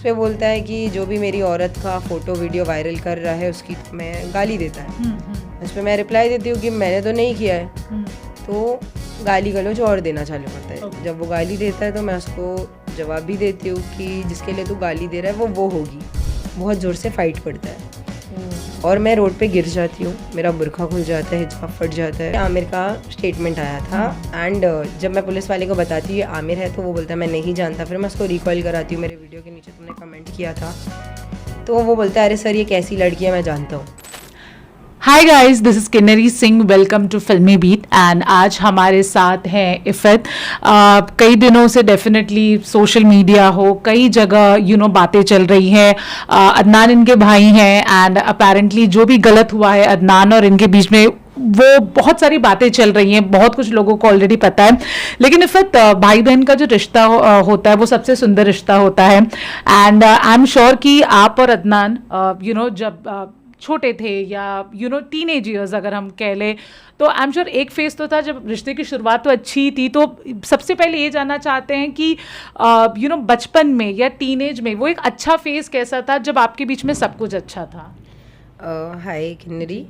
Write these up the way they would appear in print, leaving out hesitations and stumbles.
पे बोलता है कि जो भी मेरी औरत का फ़ोटो वीडियो वायरल कर रहा है उसकी मैं गाली देता है। उस पर मैं रिप्लाई देती हूँ कि मैंने तो नहीं किया है। तो गाली गलौज और देना चालू करता है। जब वो गाली देता है तो मैं उसको जवाब भी देती हूँ कि जिसके लिए तू गाली दे रहा है वो होगी। बहुत ज़ोर से फाइट पड़ता है और मैं रोड पे गिर जाती हूँ, मेरा बुर्का खुल जाता है, हिजाब फट जाता है। आमिर का स्टेटमेंट आया था एंड जब मैं पुलिस वाले को बताती हूँ ये आमिर है तो वो बोलता है मैं नहीं जानता। फिर मैं उसको रिकॉल कराती हूँ, मेरे वीडियो के नीचे तुमने कमेंट किया था, तो वो बोलता है अरे सर ये कैसी लड़की है मैं जानता हूँ। Hi guys, this is Kinnari Singh, welcome to Filmibeat. And आज हमारे साथ हैं इफ़त। कई दिनों से डेफिनेटली सोशल मीडिया हो कई जगह बातें चल रही हैं। अदनान इनके भाई हैं एंड अपेरेंटली जो भी गलत हुआ है अदनान और इनके बीच में वो बहुत सारी बातें चल रही हैं, बहुत कुछ लोगों को ऑलरेडी पता है। लेकिन इफ़त, भाई बहन का जो रिश्ता होता है वो सबसे सुंदर रिश्ता होता है। एंड आई एम श्योर कि आप और अदनान जब छोटे थे या टीनेज ईयर्स अगर हम कह लें तो आई एम श्योर एक फेज तो था जब रिश्ते की शुरुआत तो अच्छी थी। तो सबसे पहले ये जानना चाहते हैं कि बचपन में या टीनेज में वो एक अच्छा फेज कैसा था जब आपके बीच में सब कुछ अच्छा था? हाय किन्नरी,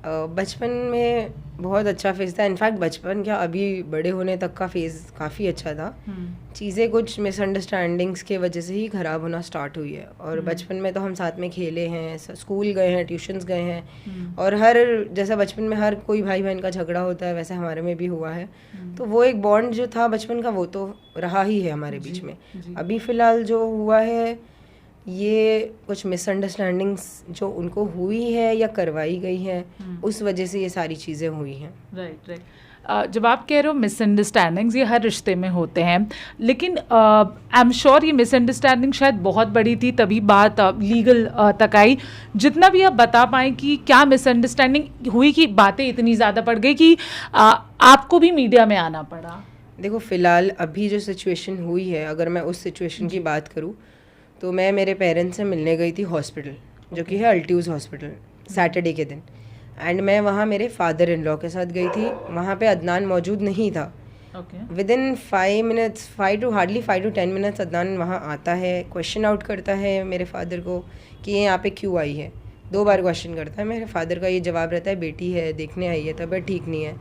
बचपन में बहुत अच्छा फेज़ था। इनफैक्ट बचपन क्या अभी बड़े होने तक का फेज़ काफ़ी अच्छा था। चीज़ें कुछ मिसअंडरस्टैंडिंग्स के वजह से ही ख़राब होना स्टार्ट हुई है। और बचपन में तो हम साथ में खेले हैं, स्कूल गए हैं, ट्यूशन्स गए हैं और जैसा बचपन में हर कोई भाई बहन का झगड़ा होता है वैसे हमारे में भी हुआ है। तो वो एक बॉन्ड जो था बचपन का वो तो रहा ही है हमारे बीच में। अभी फ़िलहाल जो हुआ है ये कुछ मिसअंडरस्टैंडिंग्स जो उनको हुई है या करवाई गई है उस वजह से ये सारी चीज़ें हुई हैं। राइट। जब आप कह रहे हो मिसअंडरस्टैंडिंग्स ये हर रिश्ते में होते हैं, लेकिन आई एम श्योर ये मिसअंडरस्टैंडिंग शायद बहुत बड़ी थी तभी बात लीगल तक आई। जितना भी आप बता पाएँ कि क्या मिसअंडरस्टैंडिंग हुई कि बातें इतनी ज़्यादा बढ़ गई कि आपको भी मीडिया में आना पड़ा? देखो फ़िलहाल अभी जो सिचुएशन हुई है, अगर मैं उस सिचुएशन की बात करूँ तो मैं मेरे पेरेंट्स से मिलने गई थी हॉस्पिटल, जो कि है अल्ट्यूज़ हॉस्पिटल, सैटरडे के दिन। एंड मैं वहाँ मेरे फादर इन लॉ के साथ गई थी। वहाँ पे अदनान मौजूद नहीं था। With in 5 to 10 minutes Adnan वहाँ आता है, क्वेश्चन आउट करता है मेरे फादर को कि ये यहाँ पे क्यों आई है। 2 बार क्वेश्चन करता है। मेरे फादर का ये जवाब रहता है बेटी है, देखने आई है, तबीयत ठीक नहीं है।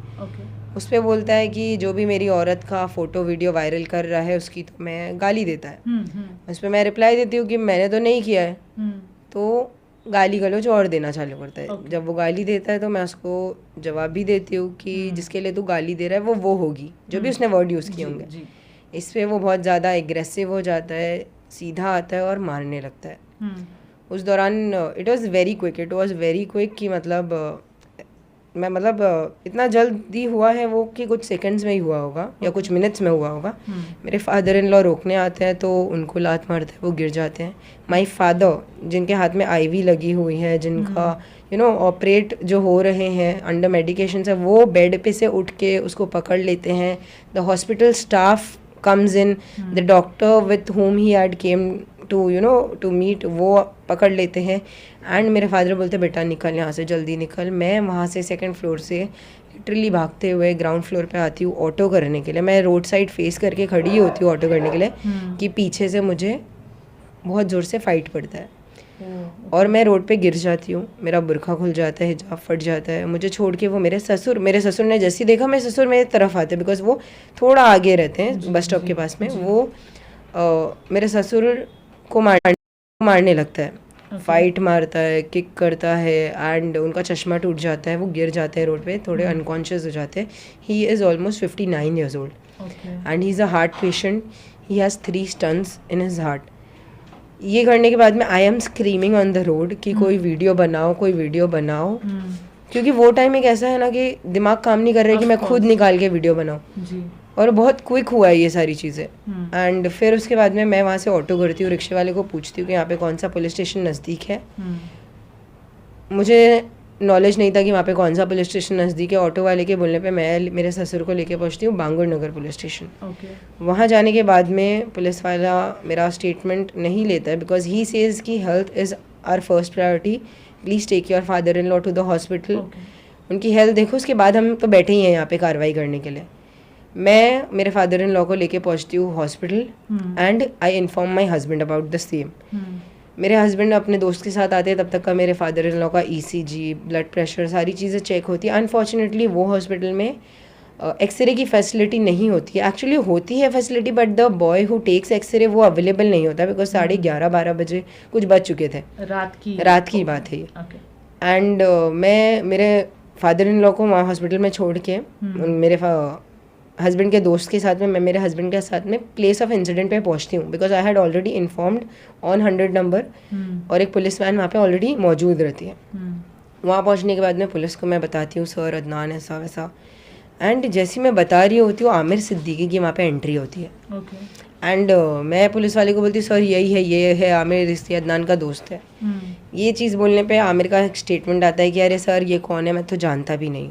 उस पर बोलता है कि जो भी मेरी औरत का फ़ोटो वीडियो वायरल कर रहा है उसकी तो मैं गाली देता है। उस पर मैं रिप्लाई देती हूँ कि मैंने तो नहीं किया है। तो गाली गलौज और देना चालू करता है। जब वो गाली देता है तो मैं उसको जवाब भी देती हूँ कि जिसके लिए तू गाली दे रहा है वो होगी, जो भी उसने वर्ड यूज़ किए होंगे। इस पर वो बहुत ज़्यादा एग्रेसिव हो जाता है, सीधा आता है और मारने लगता है। उस दौरान इट वॉज़ वेरी क्विक कि इतना जल्दी हुआ है वो कि कुछ सेकंड्स में ही हुआ होगा या कुछ मिनट्स में हुआ होगा। मेरे फादर इन लॉ रोकने आते हैं तो उनको लात मारते हैं, वो गिर जाते हैं। माय फादर जिनके हाथ में आईवी लगी हुई है, जिनका ऑपरेट जो हो रहे हैं अंडर मेडिकेशन से, वो बेड पे से उठ के उसको पकड़ लेते हैं। The hospital staff comes in, the doctor with whom he had came to meet, वो पकड़ लेते हैं। एंड मेरे फादर बोलते बेटा निकल यहाँ से, जल्दी निकल। मैं वहाँ से 2nd फ्लोर से लिटरली भागते हुए ग्राउंड फ्लोर पे आती हूँ ऑटो करने के लिए। मैं रोड साइड फेस करके खड़ी होती हूँ ऑटो करने के लिए कि पीछे से मुझे बहुत ज़ोर से फाइट पड़ता है और मैं रोड पे गिर जाती हूँ, मेरा बुर्का खुल जाता है, हिजाब फट जाता है। मुझे छोड़ के वो मेरे ससुर ने जैसे देखा मेरे ससुर मेरे तरफ आते हैं, बिकॉज वो थोड़ा आगे रहते हैं बस स्टॉप के पास में। वो मेरे ससुर को मारने लगता है, फाइट मारता है, किक करता है एंड उनका चश्मा टूट जाता है, वो गिर जाते हैं रोड पे, थोड़े अनकॉन्शियस हो जाते हैं। He is almost 59 years old and he is a heart patient. He has 3 stents in his heart. ये करने के बाद में I am screaming on the road कि कोई वीडियो बनाओ, क्योंकि वो टाइम एक ऐसा है ना कि दिमाग काम नहीं कर रहा है कि मैं खुद निकाल के वीडियो बनाऊँ। और बहुत क्विक हुआ है ये सारी चीज़ें। एंड फिर उसके बाद में मैं वहाँ से ऑटो करती हूँ, रिक्शे वाले को पूछती हूँ कि यहाँ पे कौन सा पुलिस स्टेशन नज़दीक है। मुझे नॉलेज नहीं था कि वहाँ पे कौन सा पुलिस स्टेशन नज़दीक है। ऑटो वाले के बोलने पे मैं मेरे ससुर को लेके पहुँचती हूँ बांगुर नगर पुलिस स्टेशन। वहाँ जाने के बाद में पुलिस वाला मेरा स्टेटमेंट नहीं लेता है, बिकॉज ही सेज़ कि health is our first priority, please take your father in law to the hospital. उनकी हेल्थ देखो, उसके बाद हम तो बैठे ही हैं यहाँ पे कार्रवाई करने के लिए। मैं मेरे फादर इन लॉ को लेके पहुंचती हूँ hospital and I inform my husband about the same. मेरे हस्बैंड अपने दोस्त के साथ आते हैं, तब तक का मेरे फादर इन लॉ का ECG, ब्लड प्रेशर, सारी चीज़ें चेक होती है. अनफॉर्चुनेटली वो हॉस्पिटल में एक्सरे की फैसिलिटी नहीं होती है. एक्चुअली होती है facility, but the boy who takes x-ray वो अवेलेबल नहीं होता, बिकॉज 11:30-12 बजे कुछ बज चुके थे. रात की बात है ये. एंड मैं मेरे फादर इन लॉ को वहाँ हॉस्पिटल में छोड़ के मेरे हस्बैंड के दोस्त के साथ में, मैं मेरे हस्बैंड के साथ में प्लेस ऑफ इंसिडेंट पे पहुंचती हूँ, because I had already informed on 100 number, और एक पुलिस वैन वहाँ पे ऑलरेडी मौजूद रहती है. वहाँ पहुँचने के बाद में पुलिस को मैं बताती हूँ, सर अदनान ऐसा वैसा. एंड जैसी मैं बता रही होती हूँ, आमिर सिद्दीकी की वहाँ पे एंट्री होती है. एंड मैं पुलिस वाले को बोलती हूँ, सर यही है, ये है आमिर, इसकी अदनान का दोस्त है. ये चीज़ बोलने पे आमिर का एक स्टेटमेंट आता है कि अरे सर ये कौन है, मैं तो जानता भी नहीं.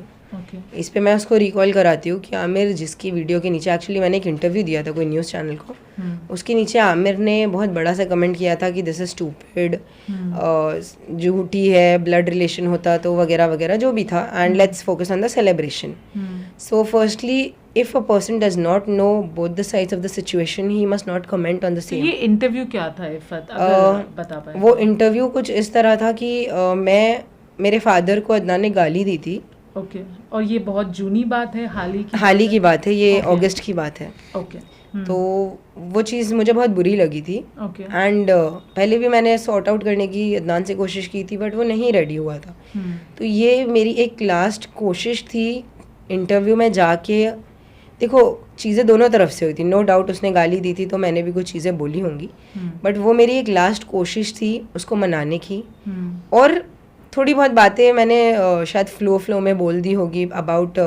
इस पे मैं उसको रिकॉल कराती हूँ कि आमिर, जिसकी वीडियो के नीचे एक्चुअली मैंने एक इंटरव्यू दिया था कोई न्यूज़ चैनल को, उसके नीचे आमिर ने बहुत बड़ा सा कमेंट किया था कि दिस इज स्टूपिड, झूठी है, ब्लड रिलेशन होता तो वगैरह वगैरह जो भी था, and let's focus on the celebration. So firstly, if a person does not know both the sides of the situation, he must not comment on the same. ये इंटरव्यू क्या था इफ़त, अगर बता पाए? वो इंटरव्यू कुछ इस तरह था कि मैं मेरे फादर को अदनान ने गाली दी थी. ओके. और ये बहुत जूनी बात है, हाल ही की बात है, ये अगस्त की बात है. ओके. तो वो चीज़ मुझे बहुत बुरी लगी थी. एंड पहले भी मैंने सॉर्ट आउट करने की अदनान से कोशिश की थी, बट वो नहीं रेडी हुआ था. तो ये मेरी एक लास्ट कोशिश थी इंटरव्यू में जाके. देखो, चीज़ें दोनों तरफ से हुई थी, नो डाउट. उसने गाली दी थी तो मैंने भी कुछ चीज़ें बोली होंगी, बट वो मेरी एक लास्ट कोशिश थी उसको मनाने की. और थोड़ी बहुत बातें मैंने शायद फ्लो में बोल दी होगी अबाउट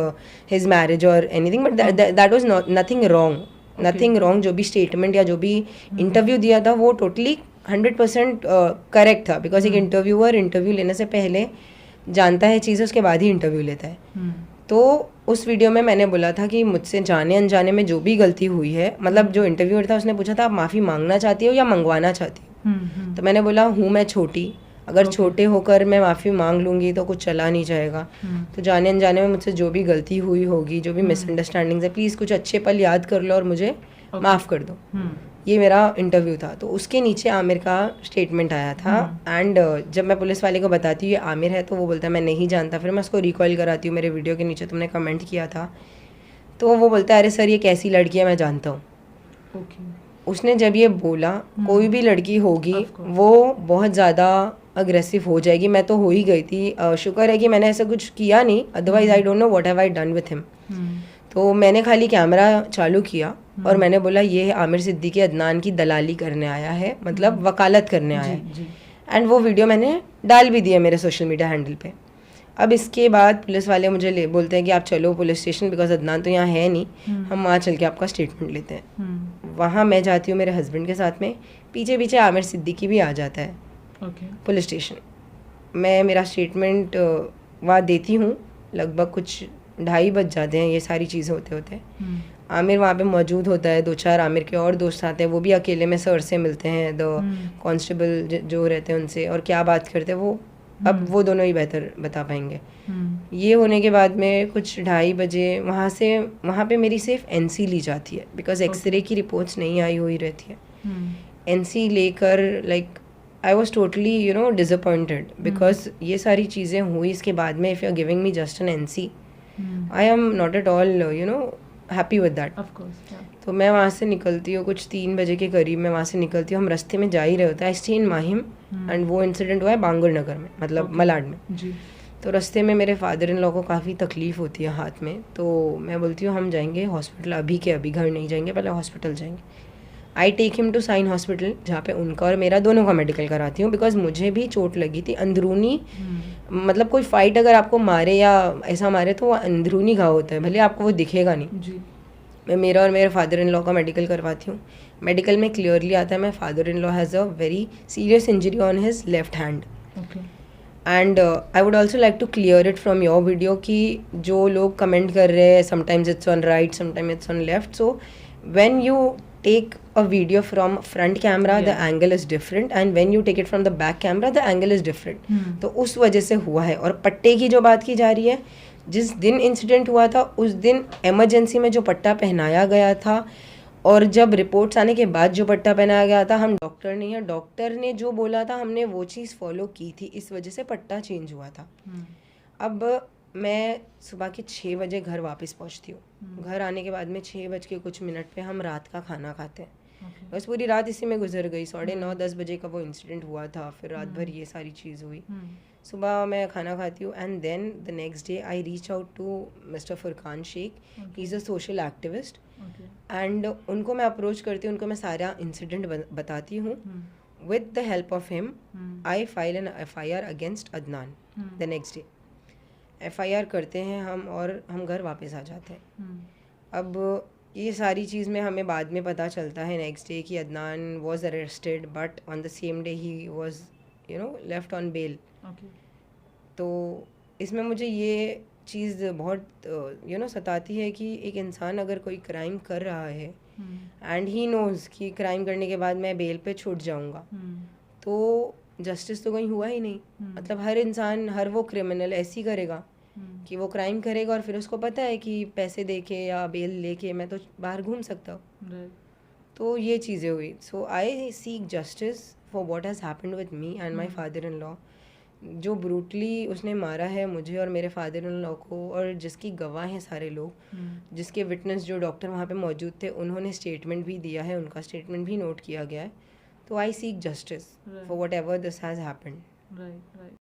हिज मैरिज और anything, but that was nothing wrong. जो भी स्टेटमेंट या जो भी इंटरव्यू दिया था वो टोटली 100% करेक्ट था, बिकॉज एक इंटरव्यूअर इंटरव्यू लेने से पहले जानता है चीज़ें, उसके बाद ही इंटरव्यू लेता है. तो उस वीडियो में मैंने बोला था कि मुझसे जाने अनजाने में जो भी गलती हुई है, मतलब जो इंटरव्यूअर था उसने पूछा था आप माफ़ी मांगना चाहती हो या मंगवाना चाहती हो. तो मैंने बोला हूँ मैं छोटी, अगर छोटे होकर मैं माफ़ी मांग लूँगी तो कुछ चला नहीं जाएगा. तो जाने अनजाने में मुझसे जो भी गलती हुई होगी, जो भी मिसअंडरस्टैंडिंग्स है, प्लीज़ कुछ अच्छे पल याद कर लो और मुझे माफ़ कर दो. ये मेरा इंटरव्यू था. तो उसके नीचे आमिर का स्टेटमेंट आया था. एंड जब मैं पुलिस वाले को बताती हूँ ये आमिर है, तो वो बोलता है मैं नहीं जानता. फिर मैं उसको रिकॉल कराती हूँ, मेरे वीडियो के नीचे तुमने कमेंट किया था. तो वो बोलता है अरे सर ये कैसी लड़की है, मैं जानता हूँ. उसने जब ये बोला, कोई भी लड़की होगी वो बहुत ज़्यादा अग्रेसिव हो जाएगी. मैं तो हो ही गई थी. शुक्र है कि मैंने ऐसा कुछ किया नहीं, otherwise I don't know what have I done with him. तो मैंने खाली कैमरा चालू किया और मैंने बोला ये आमिर सिद्दीकी अदनान की दलाली करने आया है, मतलब वकालत करने आया है. एंड वो वीडियो मैंने डाल भी दिया मेरे सोशल मीडिया हैंडल पे. अब इसके बाद पुलिस वाले मुझे बोलते हैं कि आप चलो पुलिस स्टेशन, बिकॉज अदनान तो यहाँ है नहीं, हम वहाँ चल के आपका स्टेटमेंट लेते हैं. वहाँ मैं जाती हूँ मेरे हस्बैंड के साथ में, पीछे पीछे आमिर सिद्दीकी भी आ जाता है पुलिस स्टेशन. मैं मेरा स्टेटमेंट वहाँ देती हूँ, लगभग कुछ 2:30 बज जाते हैं ये सारी चीज़ें होते होते. आमिर वहाँ पे मौजूद होता है, 2-4 आमिर के और दोस्त आते हैं, वो भी अकेले में सर से मिलते हैं, द कांस्टेबल जो रहते हैं उनसे, और क्या बात करते हैं वो अब वो दोनों ही बेहतर बता पाएंगे. ये होने के बाद में कुछ 2:30 बजे वहाँ पे मेरी सिर्फ NC ली जाती है, बिकॉज एक्सरे की रिपोर्ट्स नहीं आई हुई रहती है. NC लेकर like I was totally disappointed, because ये सारी चीज़ें हुई. इसके बाद में if you are giving me just an NC, I am not at all happy with that. तो मैं वहाँ से निकलती हूँ कुछ 3 बजे के करीब. मैं वहाँ से निकलती हूँ, हम रास्ते में जा ही रहे होते हैं. I stay in Mahim and वो इंसिडेंट हुआ है बांगुर नगर में, मतलब मलाड में. तो रास्ते में मेरे फादर इन लॉ को काफ़ी तकलीफ़ होती है हाथ में. तो मैं बोलती हूँ हम जाएंगे हॉस्पिटल, अभी के अभी घर नहीं जाएंगे, पहले हॉस्पिटल जाएंगे. I take him to Sion hospital, जहाँ पे उनका और मेरा दोनों का मेडिकल कराती हूँ, बिकॉज मुझे भी चोट लगी थी अंदरूनी. मतलब कोई फाइट अगर आपको मारे या ऐसा मारे तो वो अंदरूनी घाव होता है, भले आपको वो दिखेगा नहीं. मैं मेरा और मेरे फादर इन लॉ का मेडिकल करवाती हूँ. मेडिकल में क्लियरली आता है मैं father in law has a very serious injury on his left hand. And I would also like to clear it from your video कि जो लोग कमेंट कर रहे हैं sometimes it's on right, sometimes it's on left. So when you take a video from front camera, the angle is different, and when you take it from the back camera, the angle is different. तो उस वजह से हुआ है. और पट्टे की जो बात की जा रही है, जिस दिन इंसिडेंट हुआ था उस दिन इमरजेंसी में जो पट्टा पहनाया गया था और जब रिपोर्ट्स आने के बाद जो पट्टा पहनाया गया था, हम डॉक्टर नहीं है, डॉक्टर ने जो बोला था हमने वो चीज़ फॉलो की थी, इस वजह से पट्टा चेंज हुआ था। अब मैं सुबह के 6 बजे घर वापस पहुंचती हूँ। घर आने के बाद में 6 बज के कुछ मिनट पे हम रात का खाना खाते हैं। बस पूरी रात इसी में गुजर गई। 9:30-10 बजे का वो इंसिडेंट हुआ था, फिर रात भर ये सारी चीज़ हुई। सुबह मैं खाना खाती हूँ and then the next day I reach out to mister Furqan Shaikh, he is a social activist and उनको मैं अप्रोच करती हूँ, उनको मैं सारा इंसिडेंट बताती हूँ। With the help of him I file an FIR against Adnan. The next day FIR करते हैं हम और हम घर वापस आ जाते हैं। अब ये सारी चीज़ में हमें बाद में पता चलता है नेक्स्ट डे कि Adnan was arrested but on the same day he was left on bail. तो इसमें मुझे ये चीज़ बहुत सताती है कि एक इंसान अगर कोई क्राइम कर रहा है एंड ही नोज़ कि क्राइम करने के बाद मैं बेल पे छूट जाऊंगा, तो जस्टिस तो कहीं हुआ ही नहीं। मतलब हर इंसान, हर वो क्रिमिनल ऐसे ही करेगा कि वो क्राइम करेगा और फिर उसको पता है कि पैसे देके या बेल लेके मैं तो बाहर घूम सकता हूँ। तो ये चीज़ें हुई। So I seek justice for what has happened with me and my father in law. जो ब्रूटली उसने मारा है मुझे और मेरे फादर इन लॉ को, और जिसकी गवाह हैं सारे लोग, जिसके विटनेस जो डॉक्टर वहाँ पे मौजूद थे उन्होंने स्टेटमेंट भी दिया है, उनका स्टेटमेंट भी नोट किया गया है। तो आई seek justice for what ever this has happened. Right.